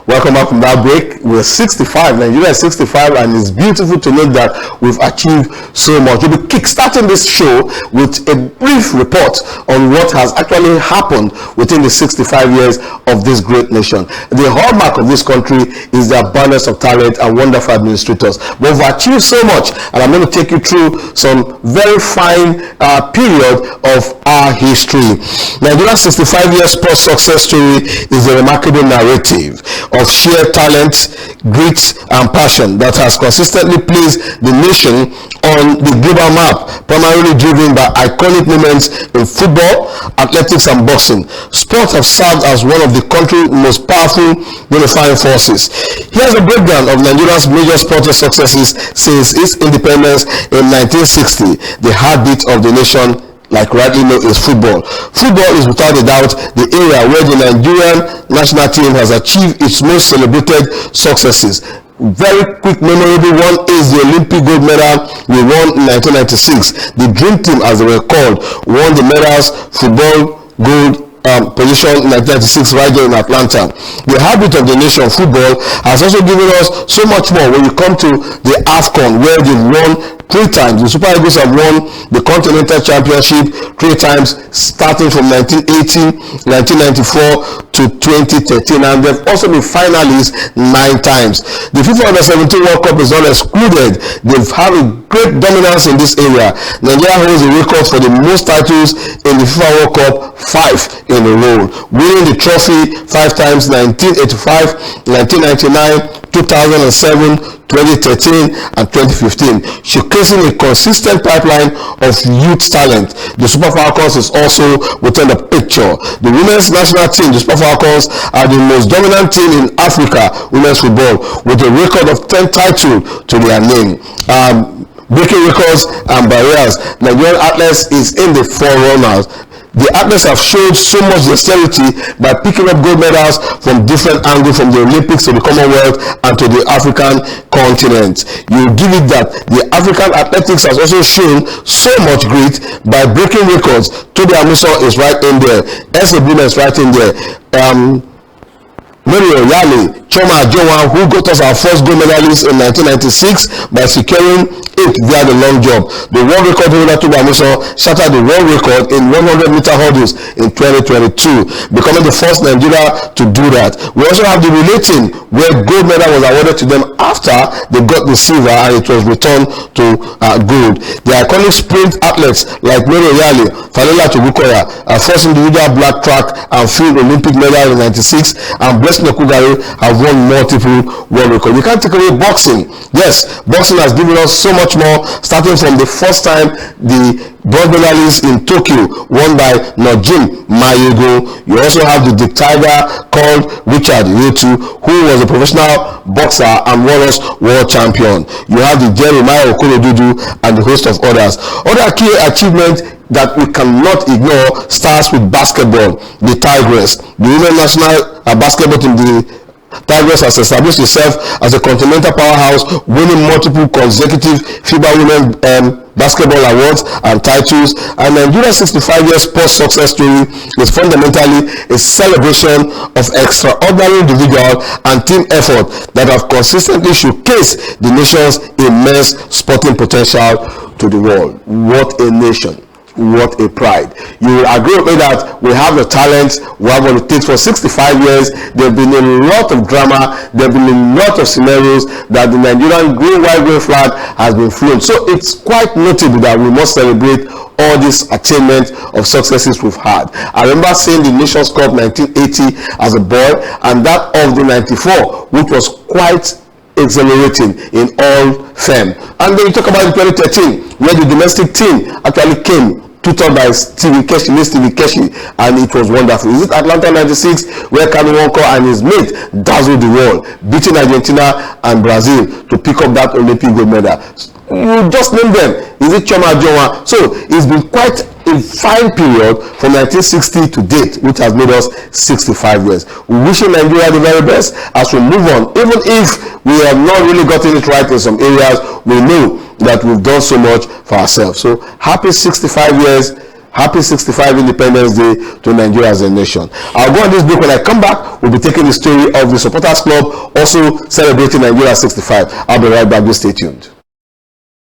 Welcome back from that break. We're 65. Nigeria is 65, and it's beautiful to note that we've achieved so much. We'll be kickstarting this show with a brief report on what has actually happened within the 65 years of this great nation. The hallmark of this country is the abundance of talent and wonderful administrators. But we've achieved so much, and I'm going to take you through some very fine period of our history. Nigeria's 65 years plus success story is a remarkable narrative of sheer talent, grit, and passion that has consistently placed the nation on the global map, primarily driven by iconic moments in football, athletics, and boxing. Sports have served as one of the country's most powerful unifying forces. Here's a breakdown of Nigeria's major sporting successes since its independence in 1960. The heartbeat of the nation, like rightly know, is football. Football is without a doubt the area where the Nigerian national team has achieved its most celebrated successes. Very quick memorable one is the Olympic gold medal we won in 1996. The Dream Team, as they were called, won the medals, football gold position in 1996 right there in Atlanta. The habit of the nation, football, has also given us so much more. When you come to the AFCON, where they've won 3 times, the Super Eagles have won the Continental Championship 3 times, starting from 1980, 1994 to 2013, and they've also been finalists 9 times. The FIFA Under-17 World Cup is not excluded. They've had a great dominance in this area. Nigeria holds the record for the most titles in the FIFA World Cup, 5 in a row, winning the trophy 5 times: 1985, 1999, 2007, 2013 and 2015, showcasing a consistent pipeline of youth talent. The Super Falcons is also within the picture. The women's national team, the Super Falcons, are the most dominant team in Africa women's football, with a record of 10 titles to their name. Breaking records and barriers, Nigerian athletes is in the forerunners. The athletes have showed so much dexterity by picking up gold medals from different angles, from the Olympics to the Commonwealth and to the African continent. You give it that the African athletics has also shown so much grit by breaking records. Toby Amuso is right in there. Gbogbodu is right in there. Mario Yali, Choma Ajowan, who got us our first gold medalist in 1996 by securing it via the long jump. The world record holder Toby Amuso shattered the world record in 100-meter hurdles in 2022, becoming the first Nigeria to do that. We also have the relating, where gold medal was awarded to them after they got the silver and it was returned to gold. The iconic sprint athletes like Mario Yali, Falola Tobukoya, first individual black track and field Olympic medal in 96, and Kugari have won multiple world records. You can't take away boxing. Yes, boxing has given us so much more, starting from the first time the bronze medalist in Tokyo won by Nojim Mayego. You also have the tiger called Richard Yetu, who was a professional boxer and won us world champion. You have the Jeremiah Okorodudu and the host of others. Other key achievements that we cannot ignore starts with basketball. The Tigress, the women national basketball team, the Tigress has established itself as a continental powerhouse, winning multiple consecutive FIBA Women basketball awards and titles. And Nigeria's 65 years post success story is fundamentally a celebration of extraordinary individual and team effort that have consistently showcased the nation's immense sporting potential to the world. What a nation! What a pride. You will agree with me that we have the talent, we have what it takes. For 65 years, there have been a lot of drama, there have been a lot of scenarios that the Nigerian green, white, green flag has been flown. So it's quite notable that we must celebrate all this achievement of successes we've had. I remember seeing the Nations Cup 1980 as a boy, and that of the 94, which was quite exhilarating in all fame. And then you talk about the 2013, where the domestic team actually came tutored by Stevie Keshi, and it was wonderful. Is it Atlanta 96, where Kanu Wonko and his mate dazzled the world, beating Argentina and Brazil to pick up that Olympic gold medal? You just name them. Is it Choma Ajowan? So it's been quite a fine period from 1960 to date, which has made us 65 years. We wish Nigeria the very best as we move on. Even if we have not really gotten it right in some areas, we know that we've done so much for ourselves. So happy 65 years, happy 65 Independence Day to Nigeria as a nation. I'll go on this break. When I come back, we'll be taking the story of the supporters club also celebrating Nigeria 65. I'll be right back. Just stay tuned.